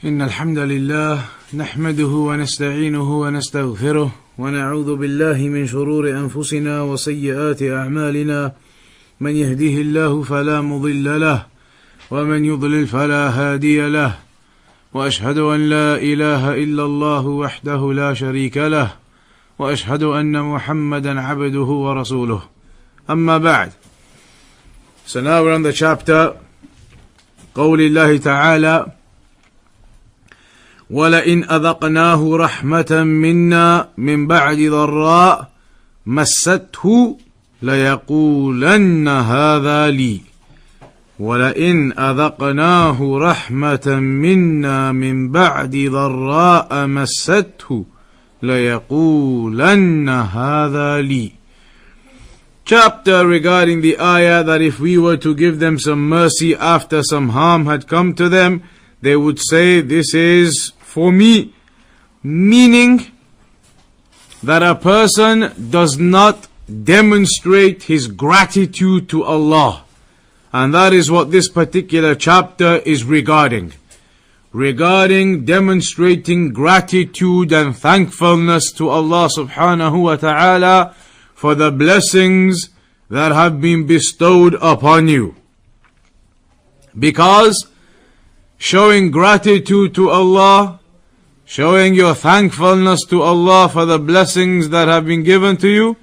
إن الحمد لله نحمده ونستعينه ونستغفره ونعوذ بالله من شرور أنفسنا وسيئات أعمالنا من يهده الله فلا مضل له ومن يضلل فلا هادي له وأشهد أن لا إله إلا الله وحده لا شريك له وأشهد أن محمدا عبده ورسوله أما بعد. So now we're on the chapter قول الله تعالى ولئن أذقناه رحمة منا من بعد ضراء مسته ليقولن هذا لي ولئن أذقناه رحمة منا من بعد ضراء مسته ليقولن هذا لي. Chapter regarding the ayah that if we were to give them some mercy after some harm had come to them, they would say, this is for me. Meaning that a person does not demonstrate his gratitude to Allah. And that is what this particular chapter is regarding. Regarding demonstrating gratitude and thankfulness to Allah subhanahu wa ta'ala for the blessings that have been bestowed upon you. Because showing gratitude to Allah, showing your thankfulness to Allah for the blessings that have been given to you,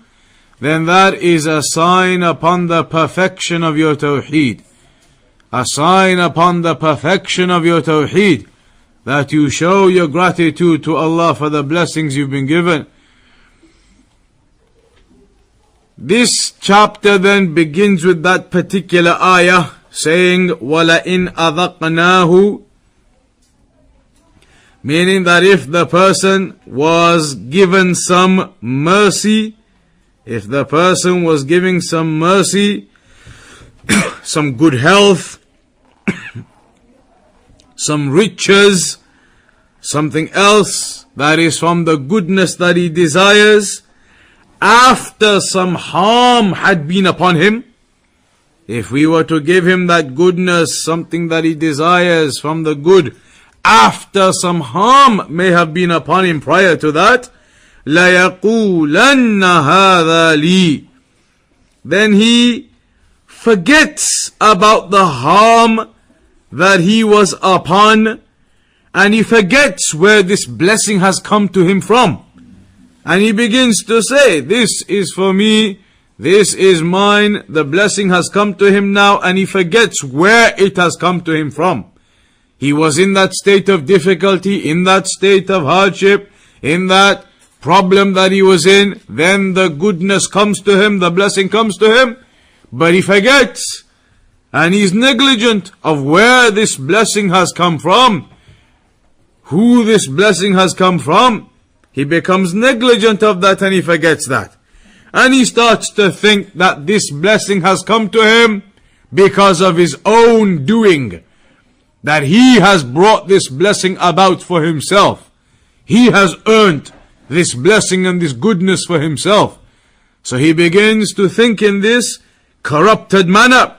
then that is a sign upon the perfection of your Tawheed. A sign upon the perfection of your Tawheed, that you show your gratitude to Allah for the blessings you've been given. This chapter then begins with that particular ayah, saying, وَلَئِنْ أَذَقْنَاهُ, meaning that if the person was given some mercy, if the person was giving some mercy, some good health, some riches, something else that is from the goodness that he desires, after some harm had been upon him, if we were to give him that goodness, something that he desires from the good, after some harm may have been upon him prior to that, لَيَقُولَنَّ هَذَا لِي, then he forgets about the harm that he was upon, and he forgets where this blessing has come to him from. And he begins to say, this is for me, this is mine, the blessing has come to him now, and he forgets where it has come to him from. He was in that state of difficulty, in that state of hardship, in that problem that he was in, then the goodness comes to him, the blessing comes to him, but he forgets, and he's negligent of where this blessing has come from, who this blessing has come from. He becomes negligent of that and he forgets that. And he starts to think that this blessing has come to him because of his own doing. That he has brought this blessing about for himself. He has earned this blessing and this goodness for himself. So he begins to think in this corrupted manner.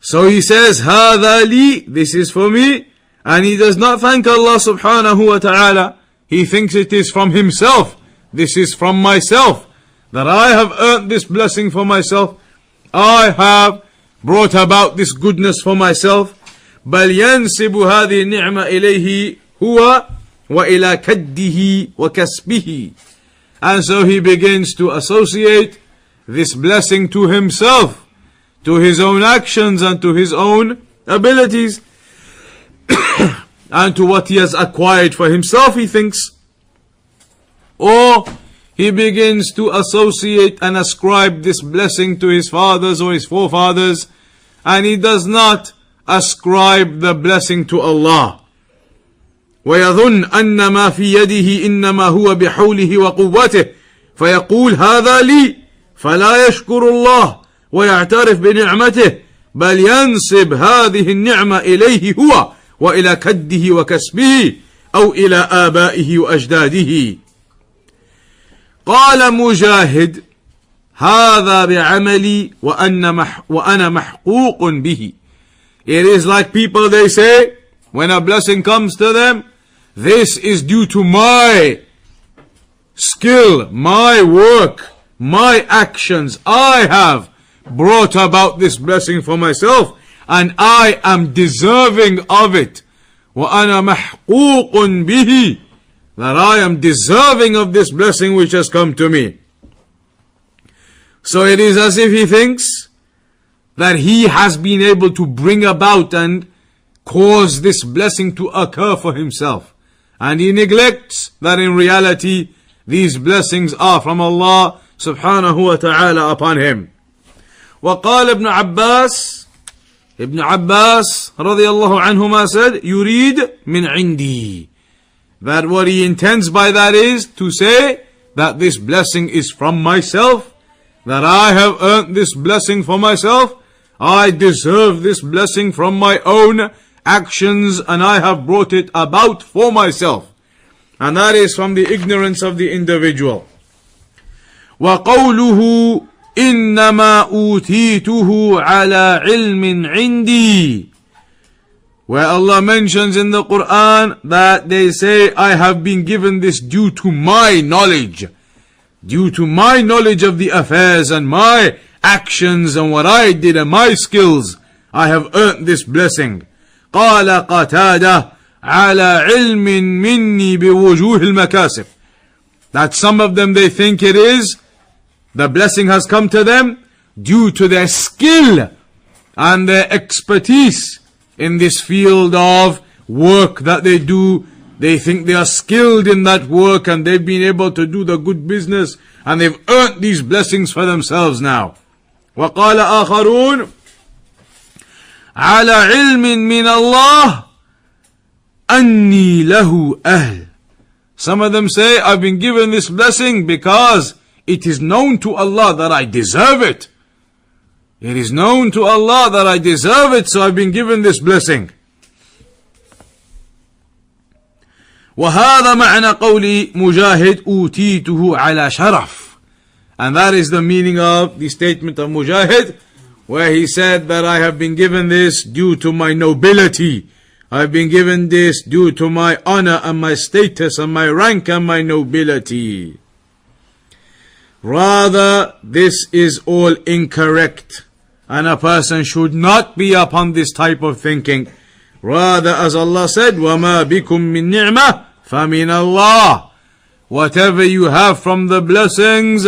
So he says, هَذَا لِي, this is for me. And he does not thank Allah subhanahu wa ta'ala. He thinks it is from himself. This is from myself. That I have earned this blessing for myself. I have brought about this goodness for myself. بَلْ يَنْسِبُ هَذِهِ النِّعْمَ إِلَيْهِ هُوَ وَإِلَى كَدِّهِ وَكَسْبِهِ. And so he begins to associate this blessing to himself, to his own actions and to his own abilities, and to what he has acquired for himself, he thinks. Or he begins to associate and ascribe this blessing to his fathers or his forefathers, and he does not ascribe the blessing to Allah. وَيَظُنْ أَنَّ مَا فِي يَدِهِ إِنَّمَا هُوَ بِحَوْلِهِ وَقُوَّتِهِ فَيَقُولْ هَذَا لِي فَلَا يَشْكُرُ اللَّهِ وَيَعْتَرِفْ بِنِعْمَتِهِ بَلْ يَنْسِبْ هَذِهِ النِّعْمَ إِلَيْهِ هُوَ وإلى كده وكسبه أو إلى آبائه وأجداده. قال مجاهد هذا بعملي وأنا محقوق به. It is like people, they say, when a blessing comes to them, this is due to my skill, my work, my actions. I have brought about this blessing for myself, and I am deserving of it. وَأَنَا مَحْقُوقٌ بِهِ, that I am deserving of this blessing which has come to me. So it is as if he thinks that he has been able to bring about and cause this blessing to occur for himself. And he neglects that in reality these blessings are from Allah subhanahu wa ta'ala upon him. وقال ابن عباس رضي الله عنهما said, يريد من عندي, that what he intends by that is to say that this blessing is from myself, that I have earned this blessing for myself, I deserve this blessing from my own actions, and I have brought it about for myself. And that is from the ignorance of the individual. وَقَوْلُهُ إِنَّمَا أُوتِيتُهُ عَلَى عِلْمٍ عِنْدِي, where Allah mentions in the Quran that they say, I have been given this due to my knowledge. Due to my knowledge of the affairs and my actions and what I did and my skills, I have earned this blessing. قال قتادة على علم مني بوجوه المكاسب, that some of them they think it is, the blessing has come to them due to their skill and their expertise in this field of work that they do. They think they are skilled in that work and they've been able to do the good business and they've earned these blessings for themselves now. وقال آخرون على علم من الله أني له أهل. Some of them say, I've been given this blessing because it is known to Allah that I deserve it. It is known to Allah that I deserve it, so I've been given this blessing. وهذا معنى قول مجاهد أوتيته على شرف. And that is the meaning of the statement of Mujahid, where he said that I have been given this due to my nobility. I've been given this due to my honor and my status and my rank and my nobility. Rather, this is all incorrect, and a person should not be upon this type of thinking. Rather, as Allah said, وَمَا بِكُم مِّن نِعْمَةٍ فَمِنَ اللَّهِ. Whatever you have from the blessings,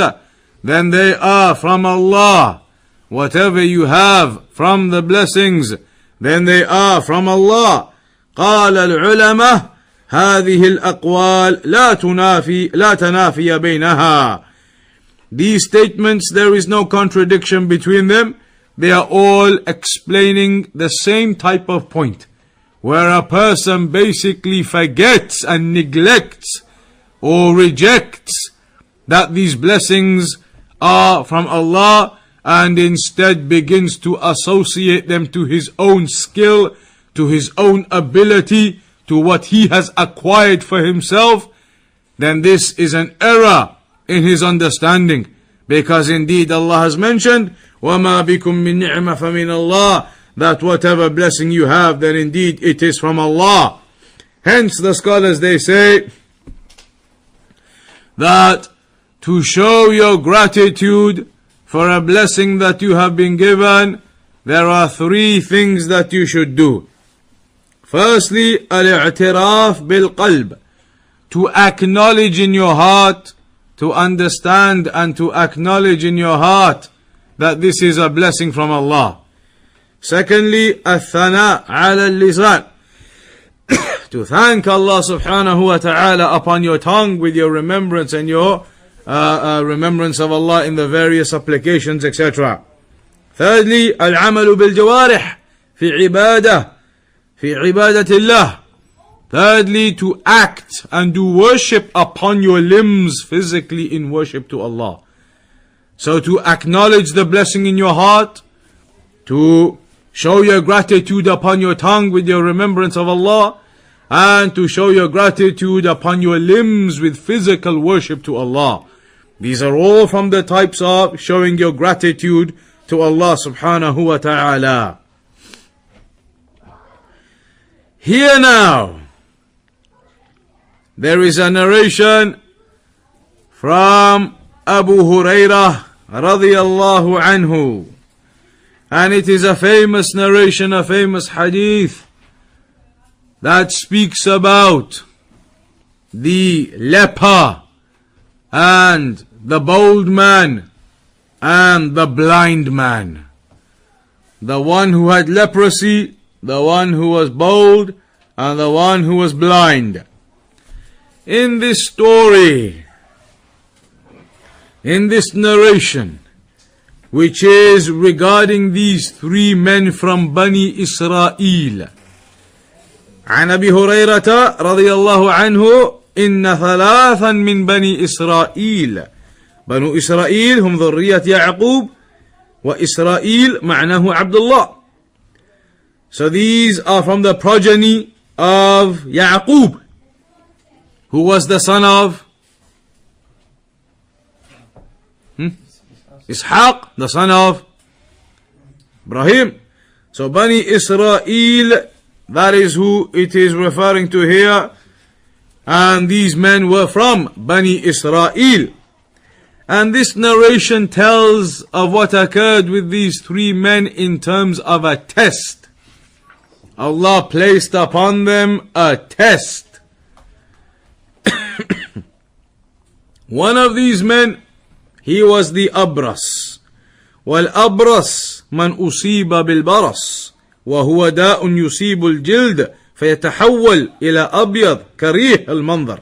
then they are from Allah. Whatever you have from the blessings, then they are from Allah. قال العلماء هذه الأقوال لا تنافي بينها. These statements, there is no contradiction between them. They are all explaining the same type of point, where a person basically forgets and neglects or rejects that these blessings are from Allah, and instead begins to associate them to his own skill, to his own ability, to what he has acquired for himself. Then this is an error in his understanding, because indeed Allah has mentioned وَمَا بِكُم مِّن نِعْمَةٍ فَمِنَ اللَّهِ, that whatever blessing you have, then indeed it is from Allah. Hence the scholars, they say that to show your gratitude for a blessing that you have been given, there are three things that you should do. Firstly, al-i'tiraf bil-qalb, to acknowledge in your heart, to understand and to acknowledge in your heart that this is a blessing from Allah. Secondly, al-thana ala al-lisan, to thank Allah subhanahu wa ta'ala upon your tongue with your remembrance and your remembrance of Allah in the various applications, etc. Thirdly, al-amalu bil-jawarih fi ibadatillah. Thirdly, to act and do worship upon your limbs physically in worship to Allah. So to acknowledge the blessing in your heart, to show your gratitude upon your tongue with your remembrance of Allah, and to show your gratitude upon your limbs with physical worship to Allah. These are all from the types of showing your gratitude to Allah subhanahu wa ta'ala. Here now, there is a narration from Abu Hurairah radiyallahu anhu, and it is a famous narration, a famous hadith that speaks about the leper and the bold man and the blind man. The one who had leprosy, the one who was bold, and the one who was blind. In this story, in this narration, which is regarding these three men from Bani Israel, عن أبي هريرة رضي الله عنه إن ثلاثا من بني إسرائيل. بنو إسرائيل هم ذرية يعقوب، وإسرائيل معناه عبد الله. So these are from the progeny of Yaqub, who was the son of Ishaq, the son of Ibrahim. So Bani Israel, that is who it is referring to here. And these men were from Bani Israel. And this narration tells of what occurred with these three men in terms of a test. Allah placed upon them a test. One of these men, he was the Abras. والأبرص من أصيب بالبرص وهو داء يصيب الجلد فيتحول إلى أبيض كريه المنظر،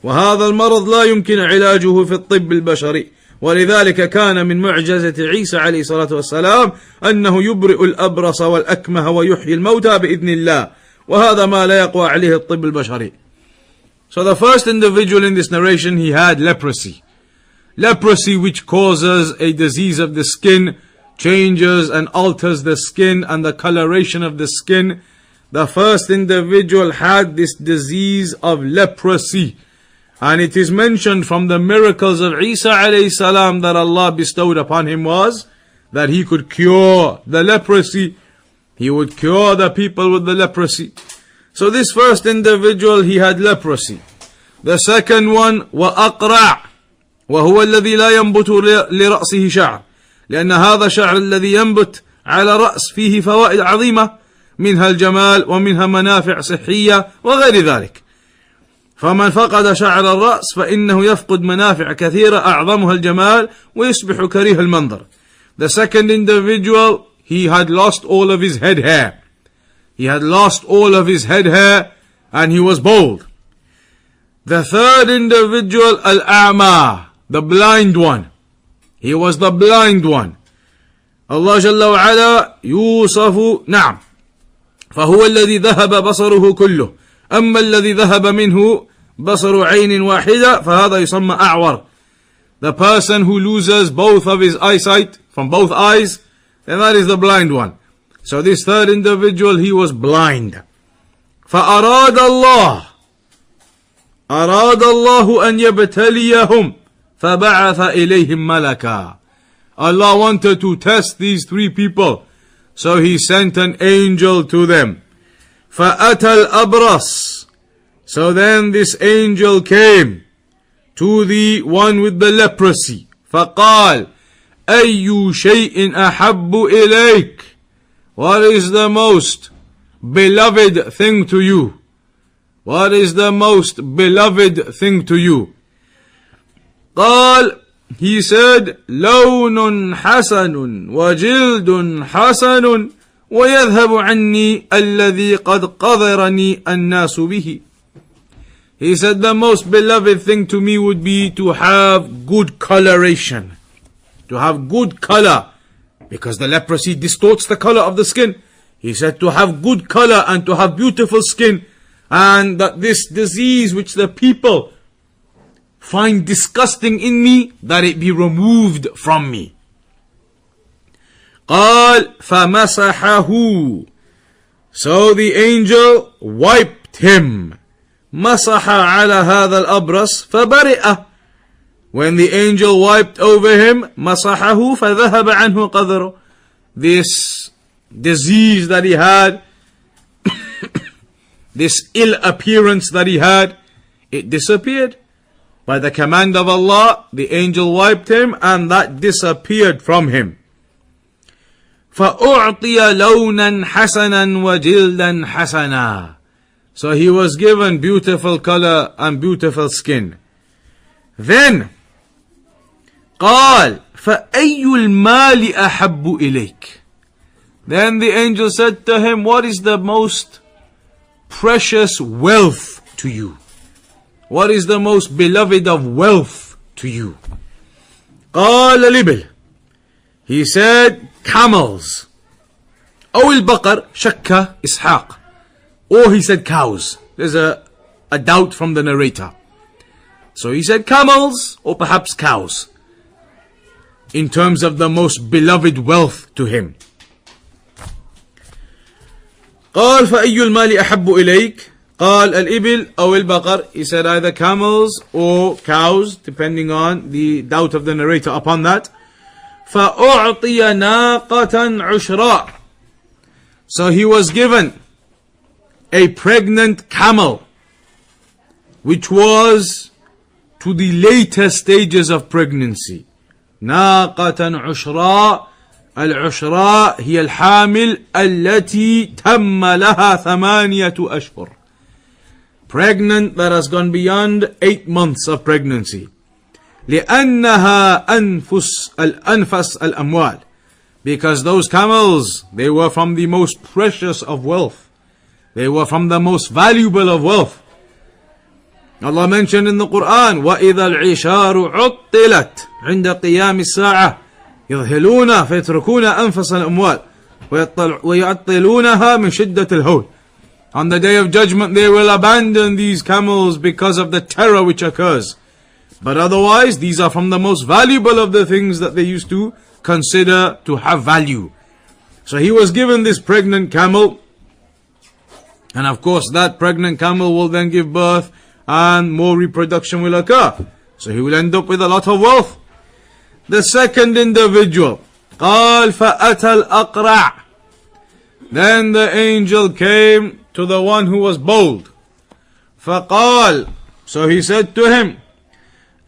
وهذا المرض لا يمكن علاجه في الطب البشري، ولذلك كان من معجزة عيسى عليه الصلاة والسلام أنه يبرئ الأبرص والأكمه ويحيي الموتى بإذن الله، وهذا ما لا يقوى عليه الطب البشري. So the first individual in this narration, he had leprosy. Leprosy, which causes a disease of the skin, changes and alters the skin and the coloration of the skin. The first individual had this disease of leprosy. And it is mentioned from the miracles of Isa alayhi salam that Allah bestowed upon him was that he could cure the leprosy. He would cure the people with the leprosy. So this first individual, he had leprosy. The second one, وأقرع وهو الذي لا ينبت لرأسه شعر، لأن هذا الشعر الذي ينبت على رأس فيه فوائد عظيمة، منها الجمال ومنها منافع صحية وغير ذلك. فمن فقد شعر الرأس فإنه يفقد منافع كثيرة أعظمها الجمال ويصبح كريه المنظر. The second individual, he had lost all of his head hair. He had lost all of his head hair and he was bald. The third individual, Al-A'ma, the blind one. He was the blind one. Allah جل وعلا يوصف نعم فهو الذي ذهب بصره كله أما الذي ذهب منه بصر عين واحدة فهذا يسمى أعور. The person who loses both of his eyesight from both eyes, then that is the blind one. So this third individual, he was blind. فأراد الله أن يبتليهم فبعث إليهم ملكا. Allah wanted to test these three people, so He sent an angel to them. فأتى الأبرص. So then this angel came to the one with the leprosy. فقال أي شيء أحب إليك. What is the most beloved thing to you? What is the most beloved thing to you? قال, he said, لون حسن وجلد حسن ويذهب عني الذي قد قذرني الناس به. He said the most beloved thing to me would be to have good coloration. To have good color. Because the leprosy distorts the color of the skin. He said to have good color and to have beautiful skin. And that this disease which the people find disgusting in me, that it be removed from me. قال فمسحه. So the angel wiped him. مسح على هذا الأبرص فبرئ. When the angel wiped over him, مسحه فذهب عنه قذره. This disease that he had, this ill appearance that he had, it disappeared. By the command of Allah, the angel wiped him and that disappeared from him. فَأُعْطِيَ لَوْنًا حَسَنًا وَجِلْدًا حَسَنًا. So he was given beautiful color and beautiful skin. Then, قال فأي المال أحب إليك. Then the angel said to him, what is the most precious wealth to you? What is the most beloved of wealth to you? قال الإبل. He said camels. أو البقر. شك إسحاق. Or he said cows. There's a doubt from the narrator. So he said camels or perhaps cows, in terms of the most beloved wealth to him. قال فأي المال أحب إليك. قال الإبل أو البقر. He said either camels or cows, depending on the doubt of the narrator upon that. فأعطي ناقة عشراء. So he was given a pregnant camel, which was to the later stages of pregnancy. ناقة عشراء. العشراء هي الحامل التي تم لها 8 أشهر. Pregnant that has gone beyond 8 months of pregnancy. لأنها أنفس الأموال. Because those camels, they were from the most precious of wealth. They were from the most valuable of wealth. Allah mentioned in the Quran, وَإِذَا الْعِشَارُ عُطِّلَتْ عِنْدَ قِيَامِ السَّاعَةِ يَظْهِلُونَ فَيَتْرُكُونَ أَنفَسَ الْأَمْوَالِ وَيَعْطِلُونَهَا مِنْ شِدَّةِ الْهَوْلِ. On the day of judgment they will abandon these camels because of the terror which occurs. But otherwise, these are from the most valuable of the things that they used to consider to have value. So he was given this pregnant camel, and of course that pregnant camel will then give birth and more reproduction will occur. So he will end up with a lot of wealth. The second individual, قال فأتى الأقرع. Then the angel came to the one who was bold. فقال. So he said to him,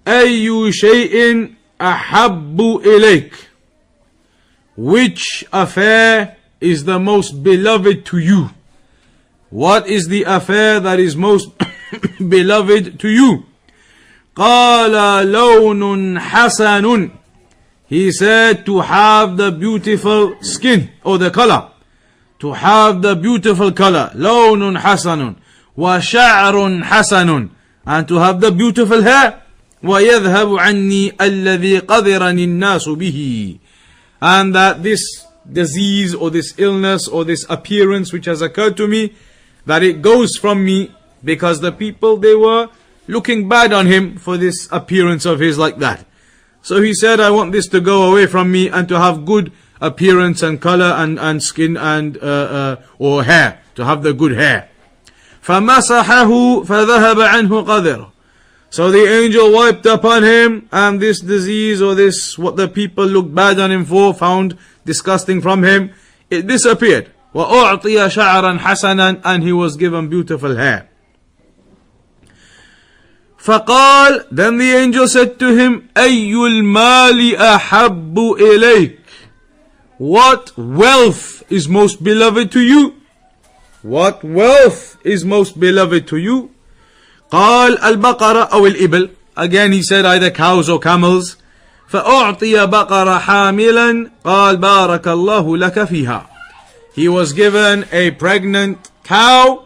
أي شيء أحب إليك. Which affair is the most beloved to you? What is the affair that is most beloved to you? قال لون حسن. He said to have the beautiful skin or the color. To have the beautiful color. لون حسن. وشعر حسن. And to have the beautiful hair. ويذهب عني الذي قذرني الناس به. And that this disease or this illness or this appearance which has occurred to me, that it goes from me, because the people, they were looking bad on him for this appearance of his like that. So he said, I want this to go away from me and to have good appearance and color and skin and or hair, to have the good hair. فَمَسَحَهُ فَذَهَبَ عَنْهُ قَذِرُ. So the angel wiped upon him, and this disease or this, what the people looked bad on him for, found disgusting from him, it disappeared. وَأُعْطِيَ شَعْرًا حَسَنًا. And he was given beautiful hair. فقال. Then the angel said to him, أَيُّ الْمَالِ أَحَبُّ إِلَيْكَ. What wealth is most beloved to you? What wealth is most beloved to you? قال البقرة أو الإبل. Again he said either cows or camels. فأعطي بقرة حاملا. قال بارك الله لك فيها. He was given a pregnant cow,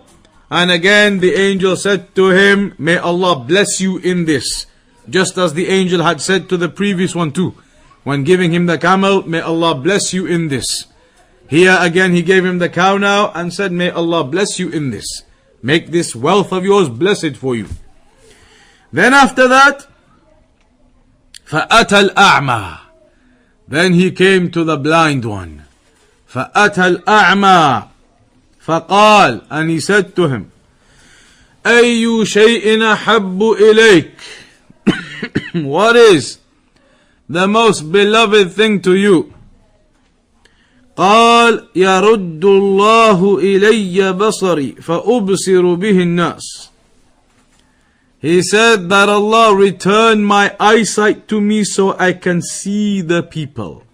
and again the angel said to him, may Allah bless you in this. Just as the angel had said to the previous one too, when giving him the camel, may Allah bless you in this. Here again he gave him the cow now and said, may Allah bless you in this. Make this wealth of yours blessed for you. Then after that, فَأَتَى الْأَعْمَى. Then he came to the blind one. فَأَتَى الْأَعْمَى. فَقَالَ. And he said to him, أَيُّ شَيْءٍ أَحَبُّ إِلَيْكَ. What is the most beloved thing to you? قال يرد الله إلي بصري فأبصر به الناس. He said that Allah returned my eyesight to me so I can see the people.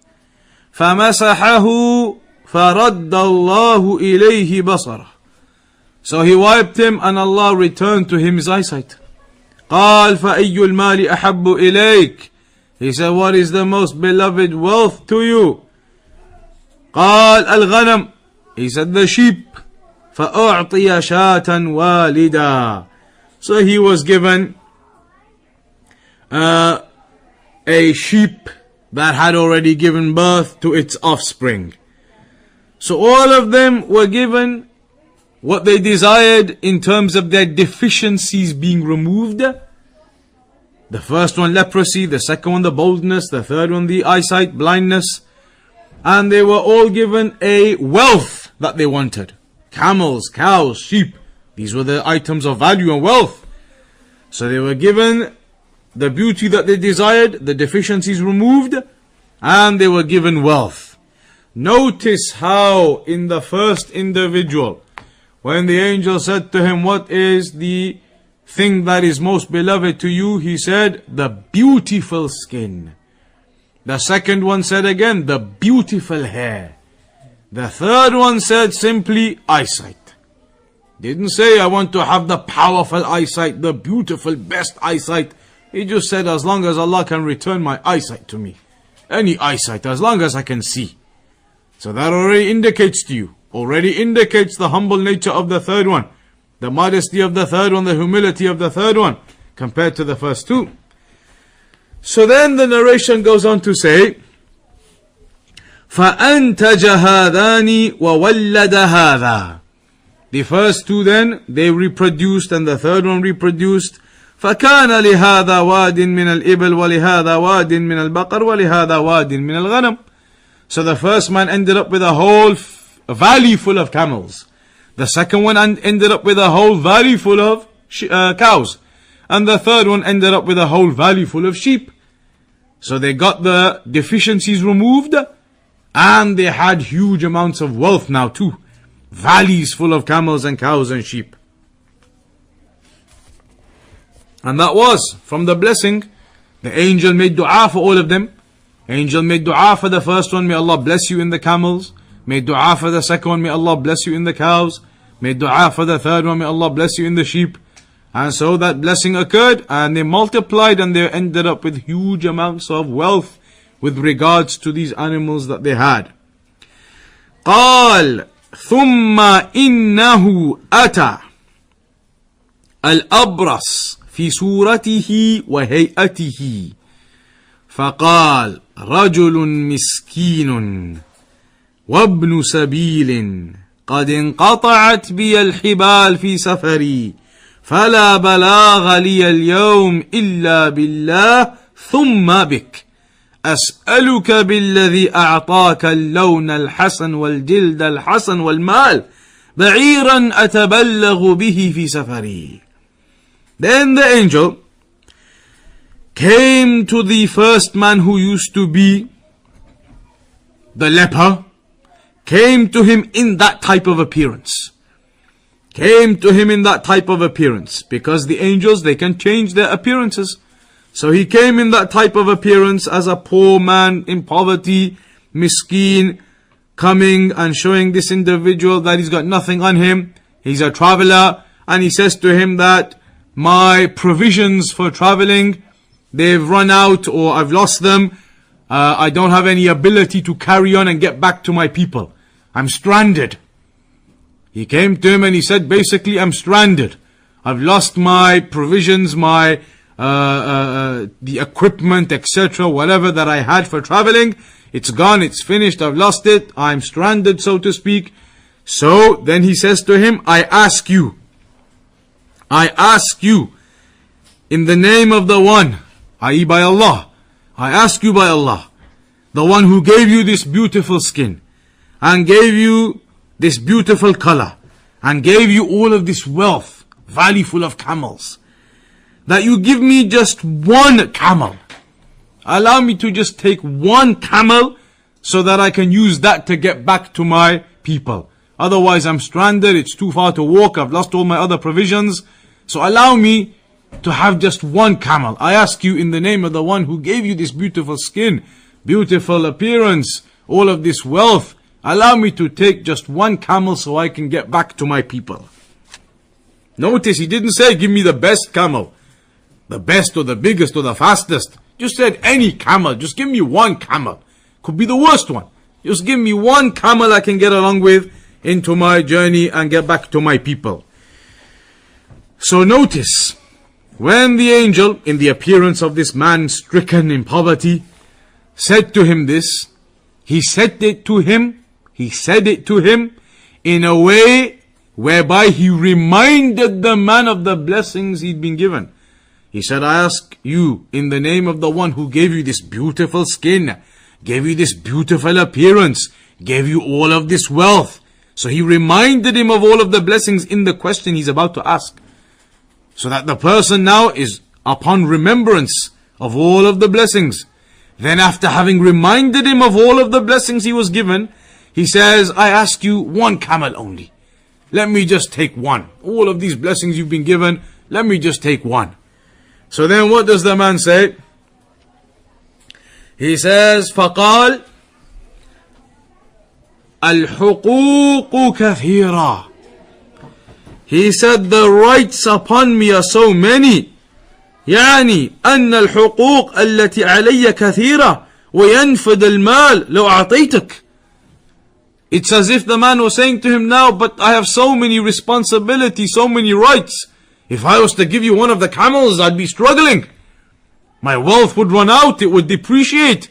فمسحه فرد الله إليه بصره. So he wiped him and Allah returned to him his eyesight. قال فأي المال أحب إليك. He said, what is the most beloved wealth to you? قال الغنم. He said, the sheep. فأعطي شاة والدا. So he was given a sheep that had already given birth to its offspring. So all of them were given what they desired in terms of their deficiencies being removed. The first one, leprosy. The second one, the boldness. The third one, the eyesight, blindness. And they were all given a wealth that they wanted. Camels, cows, sheep. These were the items of value and wealth. So they were given the beauty that they desired, the deficiencies removed, and they were given wealth. Notice how in the first individual, when the angel said to him, what is the thing that is most beloved to you? He said, the beautiful skin. The second one said again, the beautiful hair. The third one said simply, eyesight. Didn't say, I want to have the powerful eyesight, the beautiful, best eyesight. He just said, as long as Allah can return my eyesight to me. Any eyesight, as long as I can see. So that already indicates to you, already indicates the humble nature of the third one, the modesty of the third one, the humility of the third one, compared to the first two. So then the narration goes on to say, فَأَنْتَجَ هَذَانِ وَوَلَّدَ هَذَا. The first two then, they reproduced and the third one reproduced. فَكَانَ لِهَذَا وَادٍ مِنَ الْإِبِلْ وَلِهَذَا وَادٍ مِنَ الْبَقَرِ وَلِهَذَا وَادٍ مِنَ الْغَنَمِ. So the first man ended up with a whole valley full of camels. The second one ended up with a whole valley full of cows. And the third one ended up with a whole valley full of sheep. So they got the deficiencies removed and they had huge amounts of wealth now too. Valleys full of camels and cows and sheep. And that was from the blessing. The angel made dua for all of them. Angel made dua for the first one, may Allah bless you in the camels. Made dua for the second one, may Allah bless you in the cows. Made dua for the third one, may Allah bless you in the sheep. And so that blessing occurred and they multiplied and they ended up with huge amounts of wealth with regards to these animals that they had. قال ثم إنه أتى الأبرص في صورته وهيئته فقال رجل مسكين وابن سبيل قد انقطعت بي الحبال في سفري فلا بلاغ لي اليوم إلا بالله ثم بك أسألك بالذي أعطاك اللون الحسن والجلد الحسن والمال بعيرا أتبلغ به في سفري. Then the angel came to the first man who used to be the leper, came to him in that type of appearance. Came to him in that type of appearance. Because the angels, they can change their appearances. So he came in that type of appearance as a poor man in poverty, miskeen, coming and showing this individual that he's got nothing on him. He's a traveler, and he says to him that my provisions for traveling, they've run out or I've lost them. I don't have any ability to carry on and get back to my people. I'm stranded. He came to him and he said, basically, I'm stranded. I've lost my provisions, my the equipment, etc., whatever that I had for traveling. It's gone, it's finished, I've lost it. I'm stranded, so to speak. So then he says to him, I ask you, in the name of the one, i.e. by Allah, I ask you by Allah, the one who gave you this beautiful skin, and gave you this beautiful color, and gave you all of this wealth, valley full of camels, that you give me just one camel. Allow me to just take one camel so that I can use that to get back to my people. Otherwise I'm stranded, it's too far to walk, I've lost all my other provisions. So allow me to have just one camel. I ask you in the name of the one who gave you this beautiful skin, beautiful appearance, all of this wealth. Allow me to take just one camel so I can get back to my people. Notice he didn't say give me the best camel, the best or the biggest or the fastest. Just said any camel, just give me one camel. Could be the worst one. Just give me one camel I can get along with into my journey and get back to my people. So notice, when the angel, in the appearance of this man stricken in poverty, said to him this, he said it to him in a way whereby he reminded the man of the blessings he'd been given. He said, I ask you in the name of the one who gave you this beautiful skin, gave you this beautiful appearance, gave you all of this wealth. So he reminded him of all of the blessings in the question he's about to ask. So that the person now is upon remembrance of all of the blessings. Then after having reminded him of all of the blessings he was given, he says, I ask you one camel only. Let me just take one. All of these blessings you've been given, let me just take one. So then what does the man say? He says, فَقَالْ الْحُقُوقُ كَثِيرًا. He said, the rights upon me are so many. يعني أن الحقوق التي علي كثيرة وينفد المال لو أعطيتك. It's as if the man was saying to him now, but I have so many responsibilities, so many rights. If I was to give you one of the camels, I'd be struggling. My wealth would run out, it would depreciate.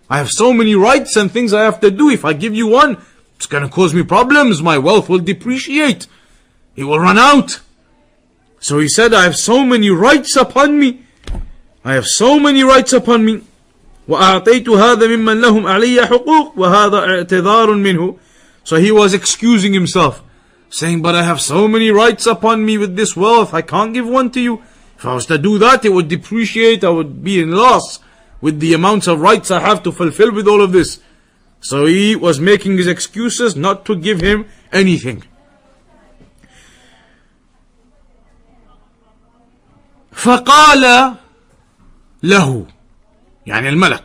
I have so many rights and things I have to do. If I give you one, it's going to cause me problems. My wealth will depreciate. It will run out. So he said, I have so many rights upon me. I have so many rights upon me. وَأَعْطَيْتُ هَذَا مِمَّنْ لَهُمْ عَلِيَّ حُقُوقٌ وَهَذَا اعْتِذَارٌ مِنْهُ. So he was excusing himself, saying, but I have so many rights upon me with this wealth, I can't give one to you. If I was to do that, it would depreciate, I would be in loss with the amounts of rights I have to fulfill with all of this. So he was making his excuses not to give him anything. فقال له, يعني الملك,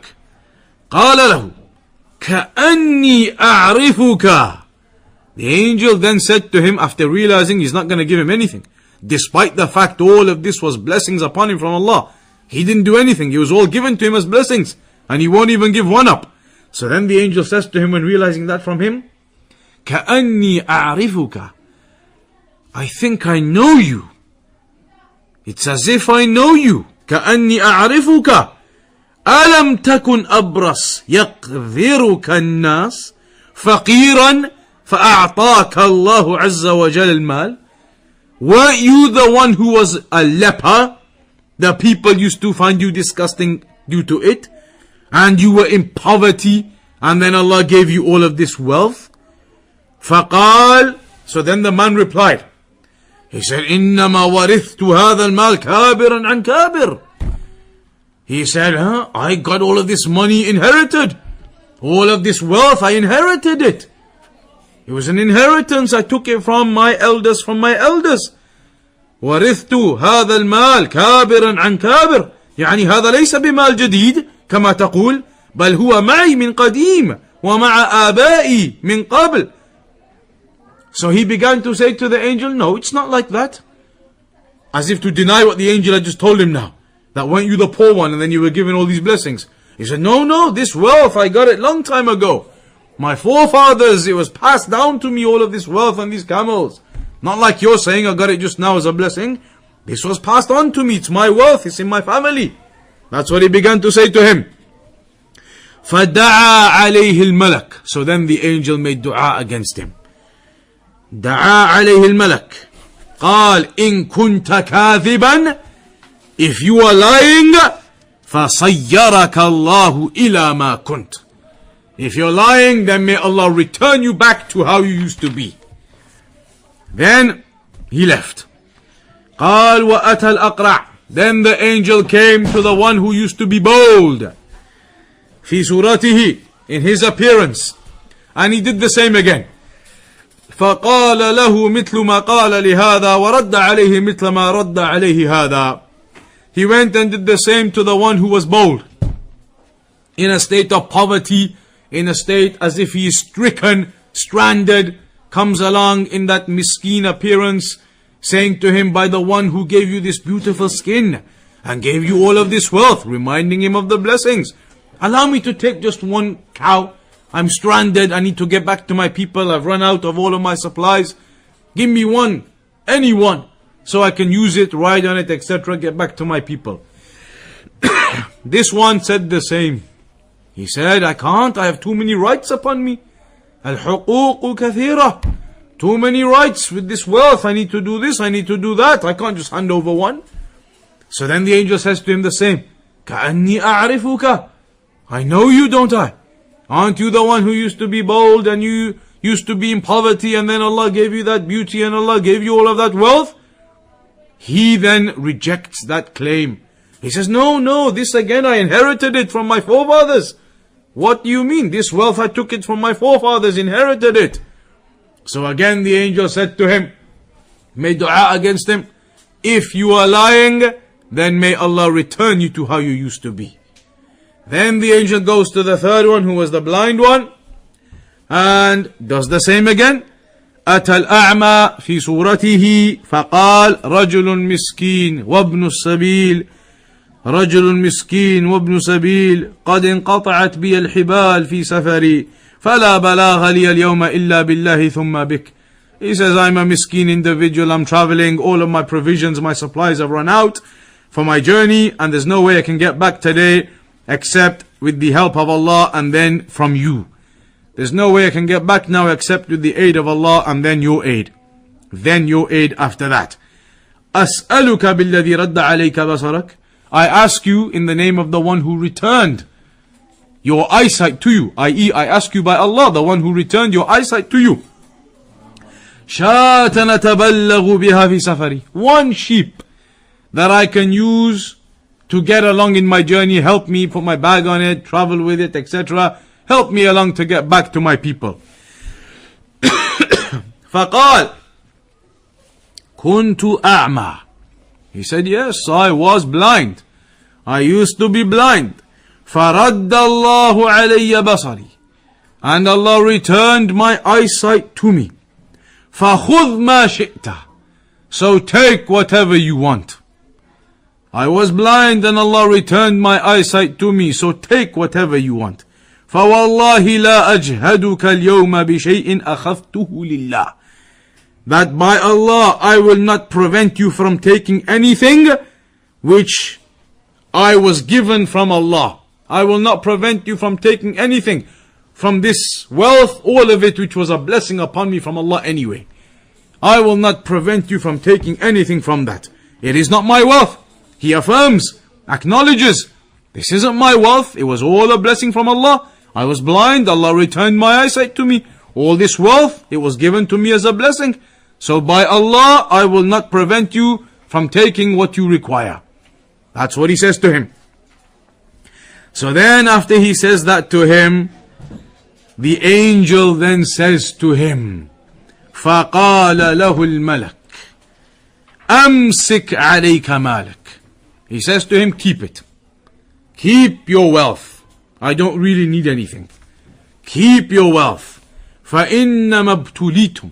قال له كأني أعرفك. The angel then said to him, after realizing he's not going to give him anything, despite the fact all of this was blessings upon him from Allah. He didn't do anything, it was all given to him as blessings, and he won't even give one up. So then the angel says to him, when realizing that from him, كأني أعرفك. I think I know you. It's as if I know you. كأني أعرفك. ألم تكن أبرص يقذرك الناس فقيرا فأعطاك الله عز وجل المال. Weren't you the one who was a leper? The people used to find you disgusting due to it, and you were in poverty, and then Allah gave you all of this wealth. فقال. So then the man replied, he said, إنما ورثت هذا المال كابرا عن كابر. He said, I got all of this money inherited. All of this wealth, I inherited it. It was an inheritance, I took it from my elders, ورثت هذا المال كابرا عن كابر. يعني هذا ليس بمال جديد كما تقول، بل هو معي من قديم ومع آبائي من قبل. So he began to say to the angel, no, it's not like that. As if to deny what the angel had just told him now. That weren't you the poor one and then you were given all these blessings. He said, no, this wealth, I got it long time ago. My forefathers, it was passed down to me, all of this wealth and these camels. Not like you're saying, I got it just now as a blessing. This was passed on to me, it's my wealth, it's in my family. That's what he began to say to him. فَدَعَى عَلَيْهِ الْمَلَكِ. So then the angel made dua against him. دعا عليه الملك. قال إن كنت كاذبا, if you are lying, فَصَيَّرَكَ اللَّهُ إِلَى مَا كُنْتَ. If you're lying, then may Allah return you back to how you used to be. Then he left. قال وأتى الأقرع. Then the angel came to the one who used to be bold. في سورته, in his appearance. And he did the same again. فقال له مثل ما قال لهذا ورد عليه مثل ما رد عليه هذا. He went and did the same to the one who was bold, in a state of poverty, in a state as if he is stricken, stranded, comes along in that miskeen appearance, saying to him, by the one who gave you this beautiful skin and gave you all of this wealth, reminding him of the blessings, allow me to take just one cow. I'm stranded, I need to get back to my people, I've run out of all of my supplies. Give me one, any one, so I can use it, ride on it, etc., get back to my people. This one said the same. He said, I can't, I have too many rights upon me. Al-huquq kathira. Too many rights with this wealth, I need to do this, I need to do that, I can't just hand over one. So then the angel says to him the same. كَأَنِّي أَعْرِفُكَ. I know you, don't I? Aren't you the one who used to be bold and you used to be in poverty and then Allah gave you that beauty and Allah gave you all of that wealth? He then rejects that claim. He says, no, this again I inherited it from my forefathers. What do you mean? This wealth I took it from my forefathers, inherited it. So again the angel said to him, made dua against him, if you are lying, then may Allah return you to how you used to be. Then the angel goes to the third one, who was the blind one, and does the same again. أتى الأعمى في صورته فقال رجل مسكين وابن السبيل رجل مسكين وابن سبيل قد انقطعت بي الحبال في سفري فلا بلاغ لي اليوم إلا بالله ثم بك. He says, I'm a miskin individual, I'm traveling, all of my provisions, my supplies have run out for my journey, and there's no way I can get back today except with the help of Allah and then from you. There's no way I can get back now except with the aid of Allah and then your aid. Then your aid after that. أسألك بالذي رد عليك بصرك. I ask you in the name of the one who returned your eyesight to you. I.e., I ask you by Allah, the one who returned your eyesight to you. شاة نتبلغ بها في سفري. One sheep that I can use to get along in my journey, help me, put my bag on it, travel with it, etc. Help me along to get back to my people. فقال كنت أعمى. He said, yes, I was blind. I used to be blind. فرد الله علي بصري. And Allah returned my eyesight to me. فخذ ما شئت. So take whatever you want. I was blind and Allah returned my eyesight to me, so take whatever you want. فوالله لا أجهدك اليوم بشيء أخذته لله. That by Allah I will not prevent you from taking anything which I was given from Allah. I will not prevent you from taking anything from this wealth, all of it which was a blessing upon me from Allah anyway. I will not prevent you from taking anything from that. It is not my wealth. He affirms, acknowledges, this isn't my wealth, it was all a blessing from Allah. I was blind, Allah returned my eyesight to me. All this wealth, it was given to me as a blessing. So by Allah, I will not prevent you from taking what you require. That's what he says to him. So then after he says that to him, the angel then says to him, فَقَالَ لَهُ الْمَلَكُ أَمْسِكْ عَلَيْكَ مَالَكَ. He says to him, keep it. Keep your wealth. I don't really need anything. Keep your wealth. فَإِنَّمَا ابْتُلِيتُمْ.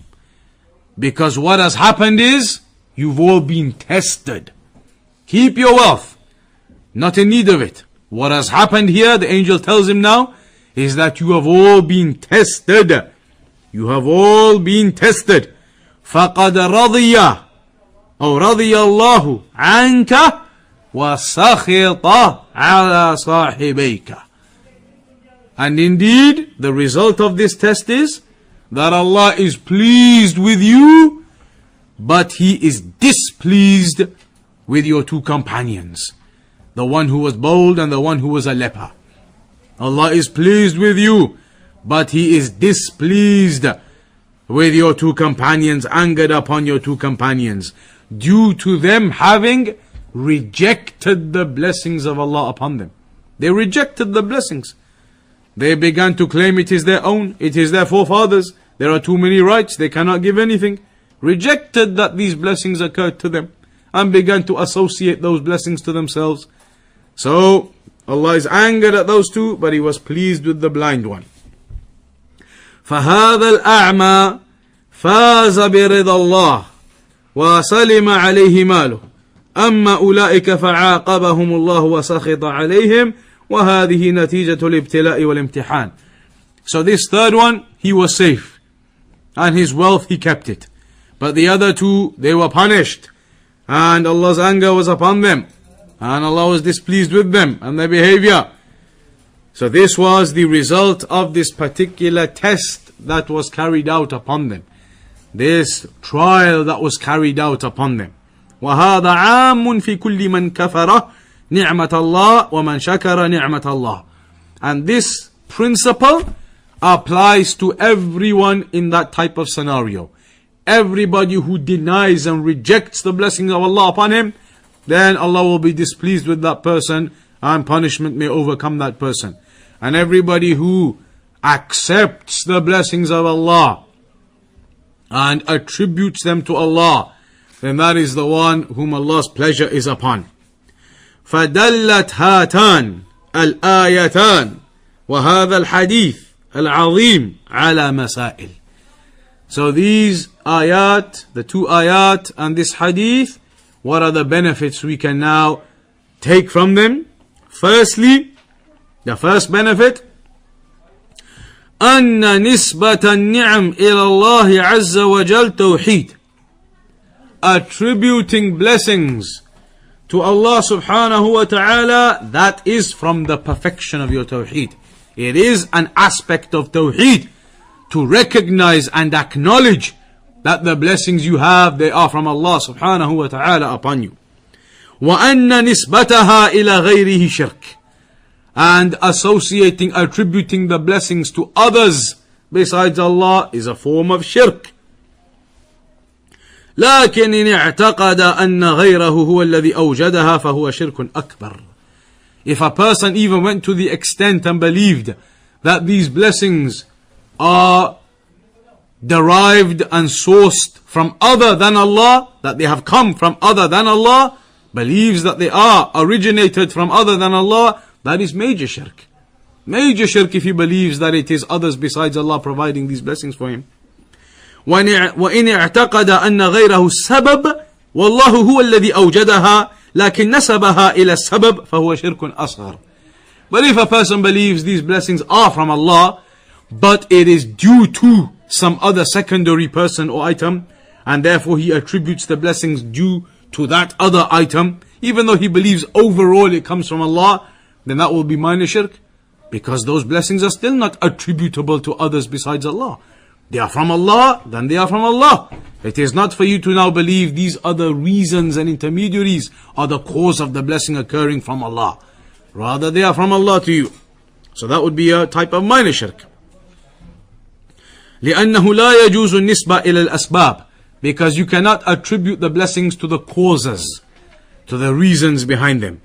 Because what has happened is, you've all been tested. Keep your wealth. Not in need of it. What has happened here, the angel tells him now, is that you have all been tested. You have all been tested. فَقَدْ رَضِيَ أو رضي الله عنك وَسَخِطَ عَلَى صَاحِبَيْكَ. And indeed, the result of this test is that Allah is pleased with you, but He is displeased with your two companions, the one who was bold and the one who was a leper. Allah is pleased with you, but He is displeased with your two companions, angered upon your two companions, due to them having rejected the blessings of Allah upon them. They rejected the blessings. They began to claim it is their own, it is their forefathers. There are too many rights, they cannot give anything. Rejected that these blessings occurred to them and began to associate those blessings to themselves. So Allah is angered at those two, but He was pleased with the blind one. فَهَذَا الْأَعْمَى فَازَ بِرِضَى اللَّهِ وَسَلِمَ عَلَيْهِ مَالُهُ أَمَّا أُولَئِكَ فَعَاقَبَهُمُ اللَّهُ وَسَخِطَ عَلَيْهِمْ وَهَذِهِ نَتِيجَةُ الْإِبْتِلَاءِ وَالْإِمْتِحَانِ. So this third one, he was safe, and his wealth he kept it. But the other two, they were punished, and Allah's anger was upon them, and Allah was displeased with them and their behavior. So this was the result of this particular test that was carried out upon them, this trial that was carried out upon them. وَهَذَا عَامٌ فِي كُلِّ مَنْ كَفَرَ نِعْمَةَ اللَّهِ وَمَنْ شَكَرَ نِعْمَةَ اللَّهِ. And this principle applies to everyone in that type of scenario. Everybody who denies and rejects the blessings of Allah upon him, then Allah will be displeased with that person and punishment may overcome that person. And everybody who accepts the blessings of Allah and attributes them to Allah, then that is the one whom Allah's pleasure is upon. فَدَلَّتْ هَاتَانِ الْآيَتَانِ وَهَذَا الْحَدِيثِ الْعَظِيمِ عَلَى مَسَائِلِ. So these ayat, the two ayat and this hadith, what are the benefits we can now take from them? Firstly, the first benefit, أن نسبة النعم إلى الله عز وجل توحيد. Attributing blessings to Allah subhanahu wa ta'ala, that is from the perfection of your Tawheed. It is an aspect of Tawheed to recognize and acknowledge that the blessings you have, they are from Allah subhanahu wa ta'ala upon you. وَأَنَّ نِسْبَتَهَا إِلَى غَيْرِهِ شِرْكٍ. And associating, attributing the blessings to others besides Allah is a form of shirk. لكن إن اعتقد أن غيره هو الذي أوجدها فهو شرك أكبر. If a person even went to the extent and believed that these blessings are derived and sourced from other than Allah, that they have come from other than Allah, believes that they are originated from other than Allah, that is major shirk. Major shirk if he believes that it is others besides Allah providing these blessings for him. وإن اعتقد أن غيره السبب والله هو الذي أوجدها لكن نسبها إلى السبب فهو شرك أصغر. But if a person believes these blessings are from Allah, but it is due to some other secondary person or item, and therefore he attributes the blessings due to that other item, even though he believes overall it comes from Allah, then that will be minor shirk, because those blessings are still not attributable to others besides Allah. They are from Allah, then they are from Allah. It is not for you to now believe these other reasons and intermediaries are the cause of the blessing occurring from Allah. Rather, they are from Allah to you. So that would be a type of minor shirk. لأنه لا يجوز النسبة إلى الأسباب. Because you cannot attribute the blessings to the causes, to the reasons behind them.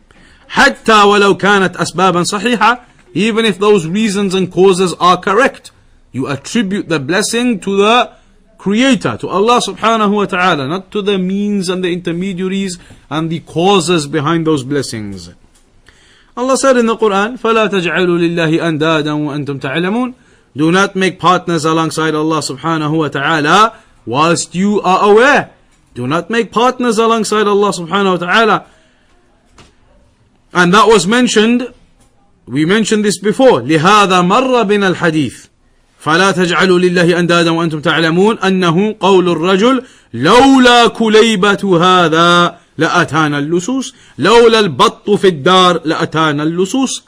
حتى ولو كانت أسبابا صحيحة. Even if those reasons and causes are correct, you attribute the blessing to the Creator, to Allah subhanahu wa ta'ala, not to the means and the intermediaries and the causes behind those blessings. Allah said in the Quran, فَلَا تَجْعَلُوا لِلَّهِ أَنْدَادًا وَأَنْتُمْ تَعْلَمُونَ. Do not make partners alongside Allah subhanahu wa ta'ala whilst you are aware. Do not make partners alongside Allah subhanahu wa ta'ala. And that was mentioned, we mentioned this before. لِهَذَا مَرَّ بِنَا الْحَدِيثِ فلا تجعلوا لله أندادا وأنتم تعلمون أنه قول الرجل لولا كليبة هذا لأتانا اللصوص لولا البط في الدار لأتانا اللصوص.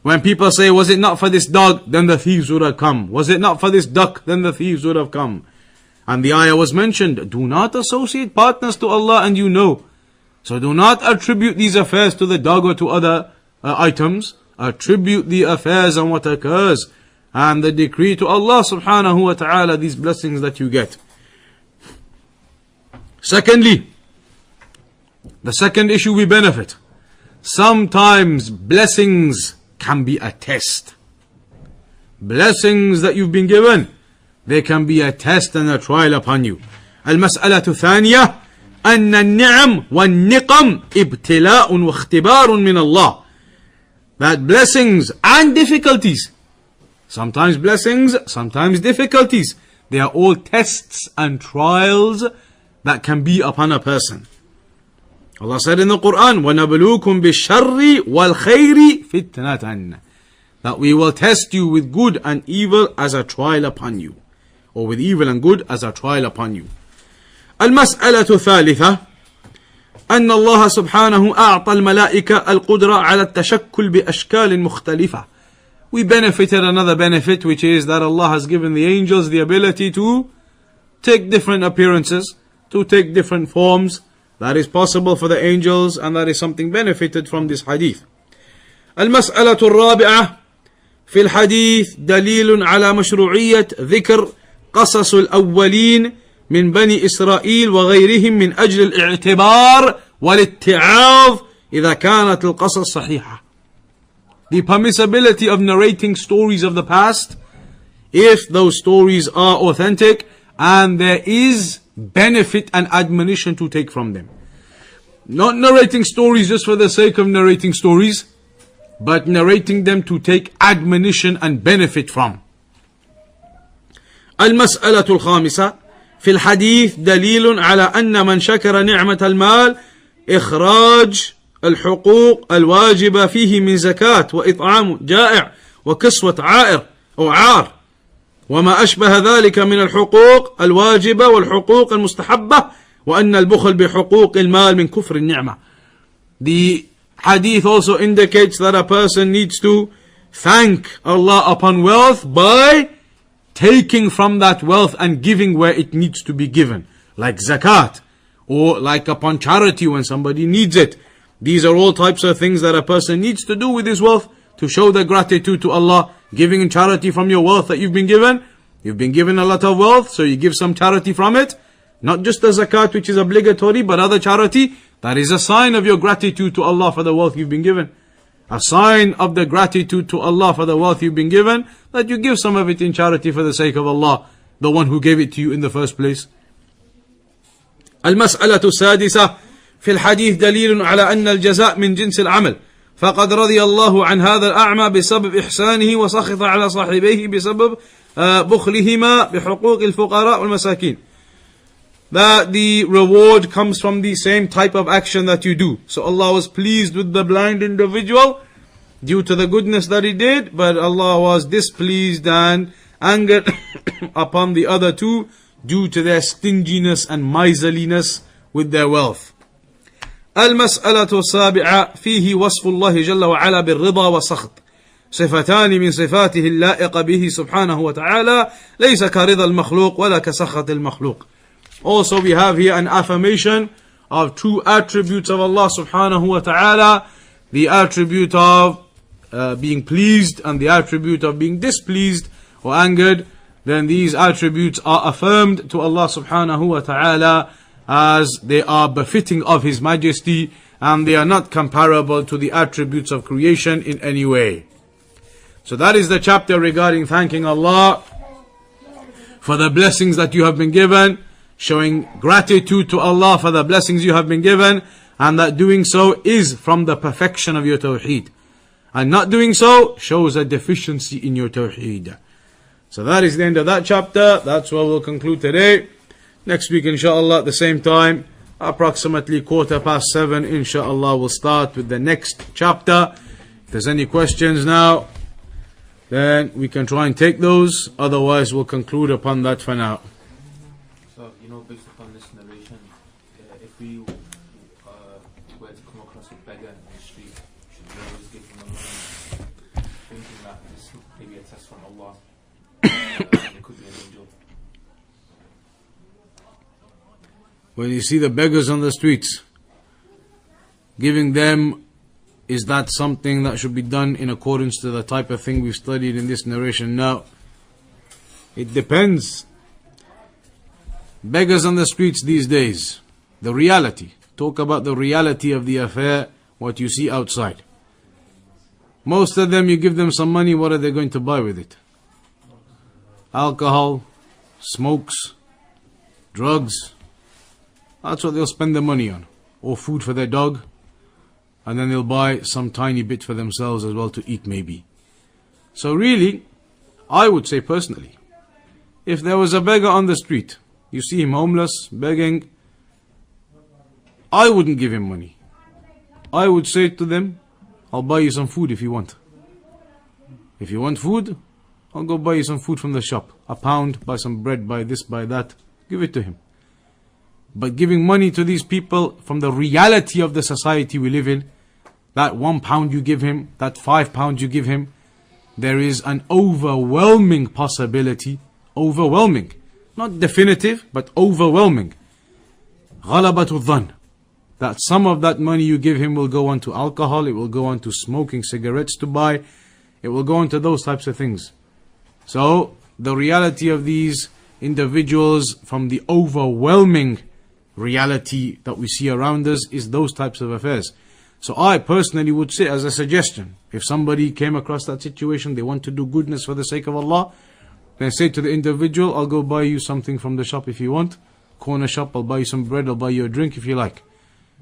When people say, was it not for this dog, then the thieves would have come. Was it not for this duck, then the thieves would have come. And the ayah was mentioned, do not associate partners to Allah and you know. So do not attribute these affairs to the dog or to other items. Attribute the affairs and what occurs and the decree to Allah subhanahu wa ta'ala, these blessings that you get. Secondly, the second issue we benefit. Sometimes blessings can be a test. blessings that you've been given, they can be a test and a trial upon you. المسألة الثانية أن النعم والنقم ابتلاء واختبار من الله. That blessings and difficulties, sometimes blessings, sometimes difficulties, they are all tests and trials that can be upon a person. Allah said in the Quran, وَنَبْلُوكُمْ بِالشَّرِّ وَالْخَيْرِ فِتْنَةً, that we will test you with good and evil as a trial upon you, or with evil and good as a trial upon you. المسألة الثالثة أن الله سبحانه أعطى الملائكة القدرة على التشكل بأشكال مختلفة. We benefited another benefit, which is that Allah has given the angels the ability to take different appearances, to take different forms. That is possible for the angels, and that is something benefited from this hadith. المسألة الرابعة في الحديث دليل على مشروعية ذكر قصص الأولين من بني إسرائيل وغيرهم من أجل الاعتبار والاتعاظ إذا كانت القصص صحيحة. The permissibility of narrating stories of the past, if those stories are authentic and there is benefit and admonition to take from them. Not narrating stories just for the sake of narrating stories, but narrating them to take admonition and benefit from. المسألة الخامسة في الحديث دليل على أن من شكر نعمة المال إخراج الحقوق الواجبة فيه من زكاة وإطعام جائع وكسوة عائر أو عار وما أشبه ذلك من الحقوق الواجبة والحقوق المستحبة وأن البخل بحقوق المال من كفر النعمة. The hadith also indicates that a person needs to thank Allah upon wealth by taking from that wealth and giving where it needs to be given, like zakat, or like upon charity when somebody needs it. These are all types of things that a person needs to do with his wealth to show the gratitude to Allah. Giving in charity from your wealth that you've been given. You've been given a lot of wealth, so you give some charity from it. Not just the zakat, which is obligatory, but other charity. That is a sign of your gratitude to Allah for the wealth you've been given. A sign of the gratitude to Allah for the wealth you've been given, that you give some of it in charity for the sake of Allah, the one who gave it to you in the first place. المسألة السادسة في الحديث دليل على أن الجزاء من جنس العمل فقد رضي الله عن هذا الأعمى بسبب إحسانه وسخط على صاحبيه بسبب بخلهما بحقوق الفقراء والمساكين. That the reward comes from the same type of action that you do. So Allah was pleased with the blind individual due to the goodness that he did, but Allah was displeased and angered upon the other two due to their stinginess and miserliness with their wealth. المسألة السابعة فيه وصف الله جل وعلا بالرضا والسخط صفتان من صفاته اللائقة به سبحانه وتعالى ليس كرضا المخلوق ولا كسخط المخلوق. Also we have here an affirmation of two attributes of Allah subhanahu wa ta'ala, the attribute of being pleased and the attribute of being displeased or angered. Then these attributes are affirmed to Allah subhanahu wa ta'ala as they are befitting of His Majesty, and they are not comparable to the attributes of creation in any way. So that is the chapter regarding thanking Allah for the blessings that you have been given, showing gratitude to Allah for the blessings you have been given, and that doing so is from the perfection of your Tawheed. And not doing so shows a deficiency in your Tawheed. So that is the end of that chapter. That's where we'll conclude today. Next week, inshallah, at the same time, approximately 7:15, inshallah, we'll start with the next chapter. If there's any questions now, then we can try and take those. Otherwise, we'll conclude upon that for now. So, based upon this narration, if we were to come across a beggar in the street, should we always give him a money, thinking that this may be a test from Allah, and it could be an angel? When you see the beggars on the streets, giving them, is that something that should be done in accordance to the type of thing we've studied in this narration now? It depends. Beggars on the streets these days, the reality. Talk about the reality of the affair, what you see outside. Most of them, you give them some money, what are they going to buy with it? alcohol, smokes, drugs. That's what they'll spend their money on. Or food for their dog. And then they'll buy some tiny bit for themselves as well to eat maybe. So really, I would say personally, if there was a beggar on the street, you see him homeless, begging, I wouldn't give him money. I would say to them, I'll buy you some food if you want. If you want food, I'll go buy you some food from the shop. A pound, buy some bread, buy this, buy that. Give it to him. But giving money to these people from the reality of the society we live in, that £1 you give him, that £5 you give him, there is an overwhelming possibility, overwhelming, not definitive, but overwhelming, غَلَبَةُ الظَّنِّ, that some of that money you give him will go on to alcohol, it will go on to smoking cigarettes to buy, it will go on to those types of things. So, the reality of these individuals from the overwhelming reality that we see around us is those types of affairs. So I personally would say as a suggestion, if somebody came across that situation, they want to do goodness for the sake of Allah, then say to the individual, I'll go buy you something from the shop if you want, corner shop, I'll buy you some bread, I'll buy you a drink if you like.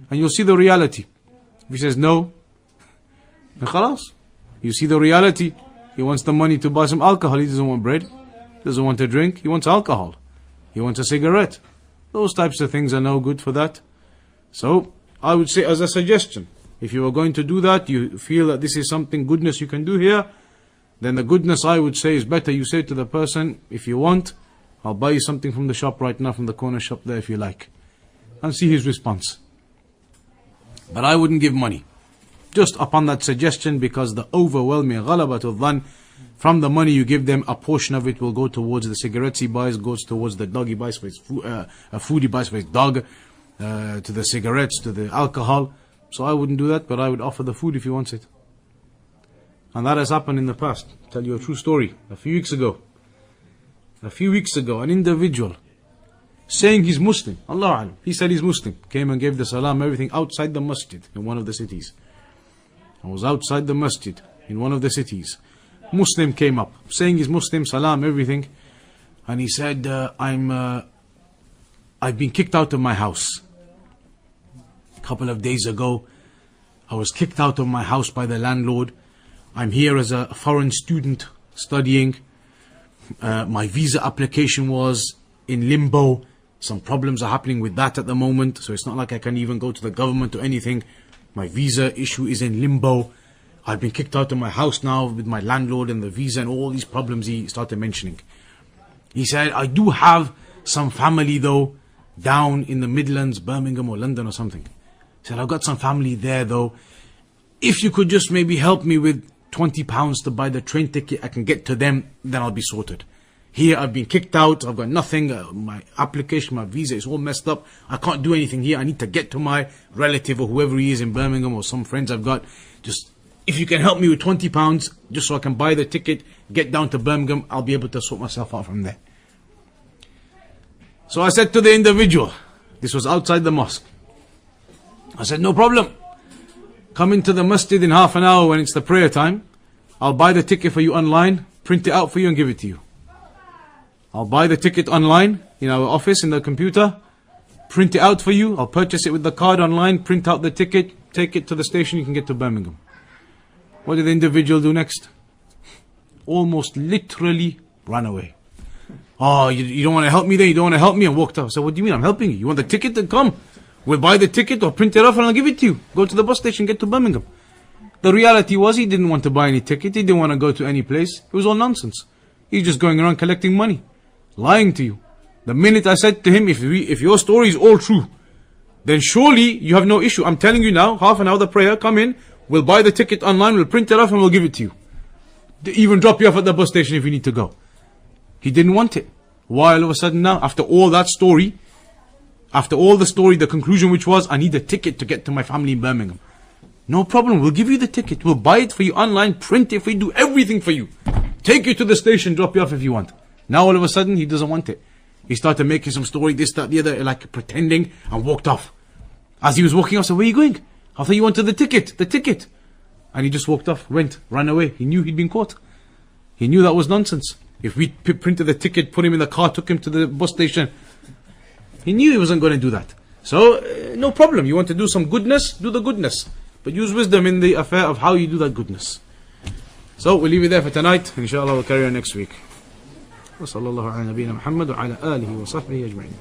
And you'll see the reality. If he says no, then khalas. You see the reality. He wants the money to buy some alcohol, he doesn't want bread, he doesn't want a drink, he wants alcohol, he wants a cigarette. Those types of things are no good for that. So, I would say as a suggestion, if you are going to do that, you feel that this is something goodness you can do here, then the goodness I would say is better you say to the person, if you want, I'll buy you something from the shop right now, from the corner shop there if you like. And see his response. But I wouldn't give money. Just upon that suggestion, because the overwhelming غَلَبَةُ الظَّنِّ, from the money you give them, a portion of it will go towards the cigarettes he buys, goes towards the dog he buys for his food he buys for his dog, to the cigarettes, to the alcohol. So I wouldn't do that, but I would offer the food if he wants it. And that has happened in the past. I'll tell you a true story. A few weeks ago, an individual saying he's Muslim, Allah Alam, he said he's Muslim, came and gave the salam, everything outside the masjid in one of the cities. I was outside the masjid in one of the cities. Muslim came up, saying he's Muslim, salam, everything. And he said, I've been kicked out of my house. A couple of days ago, I was kicked out of my house by the landlord. I'm here as a foreign student studying. My visa application was in limbo. Some problems are happening with that at the moment. So it's not like I can even go to the government or anything. My visa issue is in limbo. I've been kicked out of my house now with my landlord and the visa and all these problems he started mentioning. He said, I do have some family though, down in the Midlands, Birmingham or London or something. He said, I've got some family there though. If you could just maybe help me with £20 to buy the train ticket, I can get to them, then I'll be sorted. Here I've been kicked out, I've got nothing, my application, my visa is all messed up. I can't do anything here, I need to get to my relative or whoever he is in Birmingham or some friends I've got. Just, if you can help me with £20, just so I can buy the ticket, get down to Birmingham, I'll be able to sort myself out from there. So I said to the individual, this was outside the mosque, I said, no problem. Come into the masjid in half an hour when it's the prayer time. I'll buy the ticket for you online, print it out for you and give it to you. I'll buy the ticket online in our office, in the computer, print it out for you. I'll purchase it with the card online, print out the ticket, take it to the station, you can get to Birmingham. What did the individual do next? Almost literally ran away. Oh, you don't want to help me then? You don't want to help me? And walked off. So what do you mean? I'm helping you. You want the ticket? Then come. We'll buy the ticket or print it off and I'll give it to you. Go to the bus station, get to Birmingham. The reality was he didn't want to buy any ticket. He didn't want to go to any place. It was all nonsense. He's just going around collecting money. Lying to you. The minute I said to him, if your story is all true, then surely you have no issue. I'm telling you now, half an hour the prayer, come in, we'll buy the ticket online, we'll print it off and we'll give it to you. They even drop you off at the bus station if you need to go. He didn't want it. Why all of a sudden now, after all that story, after all the story, the conclusion which was, I need a ticket to get to my family in Birmingham. No problem, we'll give you the ticket, we'll buy it for you online, print it for you, do everything for you. Take you to the station, drop you off if you want. Now all of a sudden, he doesn't want it. He started making some story, this, that, the other, like pretending, and walked off. As he was walking off, I said, where are you going? I thought you wanted the ticket. And he just walked off, ran away. He knew he'd been caught. He knew that was nonsense. If we printed the ticket, put him in the car, took him to the bus station, he knew he wasn't going to do that. So, no problem. You want to do some goodness, do the goodness. But use wisdom in the affair of how you do that goodness. So, we'll leave it there for tonight. Inshallah, we'll carry on next week. وصلى الله على نبينا محمد وعلى آله وصحبه أجمعين.